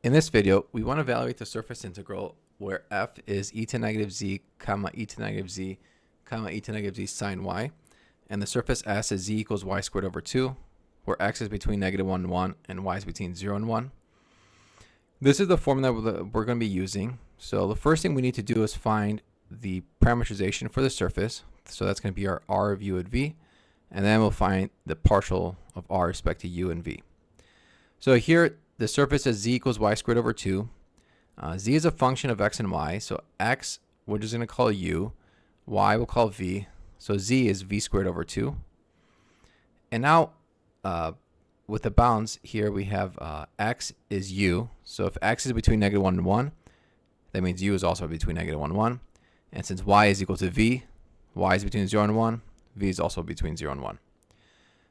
In this video, we want to evaluate the surface integral where f is e to negative z, comma e to negative z, comma e to negative z sine y, and the surface S is z equals y squared over 2, where x is between negative 1 and 1, and y is between 0 and 1. This is the formula that we're going to be using. So the first thing we need to do is find the parameterization for the surface. So that's going to be our r of u and v, and then we'll find the partial of r with respect to u and v. So here, the surface is z equals y squared over 2. Z is a function of x and y. So x, we're just going to call u. Y we'll call v. So z is v squared over 2. And now, with the bounds here, we have x is u. So if x is between negative 1 and 1, that means u is also between negative 1 and 1. And since y is equal to v, y is between 0 and 1, v is also between 0 and 1.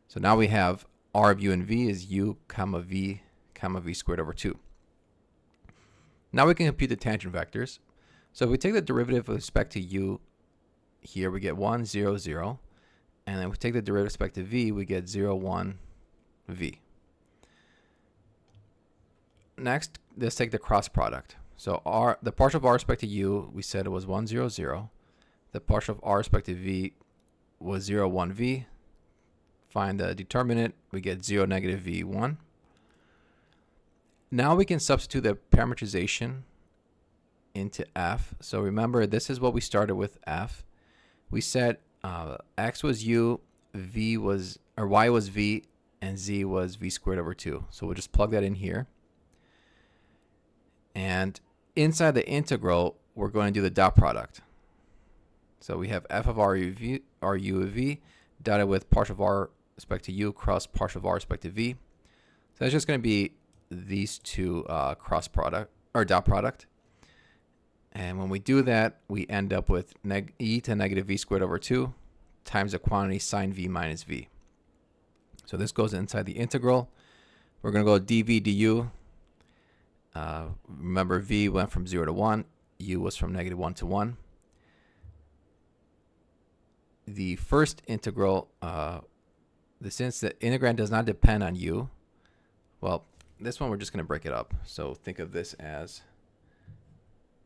So now we have r of u and v is u comma v squared over 2. Now we can compute the tangent vectors. So if we take the derivative with respect to u here, we get 1, 0, 0. And then if we take the derivative with respect to v, we get 0, 1, v. Next, let's take the cross product. So the partial of r with respect to u, we said it was 1, 0, 0. The partial of r with respect to v was 0, 1, v. Find the determinant, we get 0, negative v, 1. Now we can substitute the parameterization into f. So remember, this is what we started with f. We said x was u, y was v, and z was v squared over 2. So we'll just plug that in here. And inside the integral, we're going to do the dot product. So we have f of r u of v dotted with partial of r with respect to u cross partial of r with respect to v. So that's just going to be these two cross product or dot product. And when we do that, we end up with e to negative v squared over 2 times the quantity sine v minus v. So this goes inside the integral. We're going to go dv du. Remember, v went from 0 to 1. U was from negative 1 to 1. The first integral, since the integrand does not depend on u, well, this one we're just going to break it up. So think of this as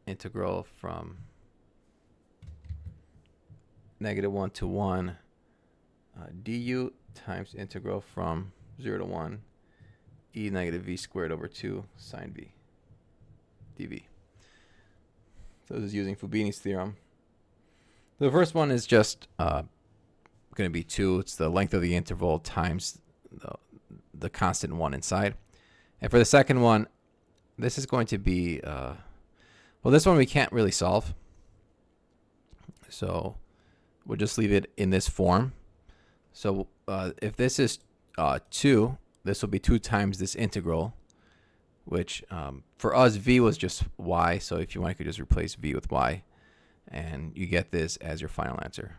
integral from negative 1 to 1 du times integral from 0 to 1 e negative v squared over 2 sine v dv. So this is using Fubini's theorem. The first one is just going to be 2. It's the length of the interval times the constant 1 inside. And for the second one, this is going to be, well, this one we can't really solve. So we'll just leave it in this form. So if this is 2, this will be 2 times this integral, which for us, v was just y. So if you want, you could just replace v with y. And you get this as your final answer.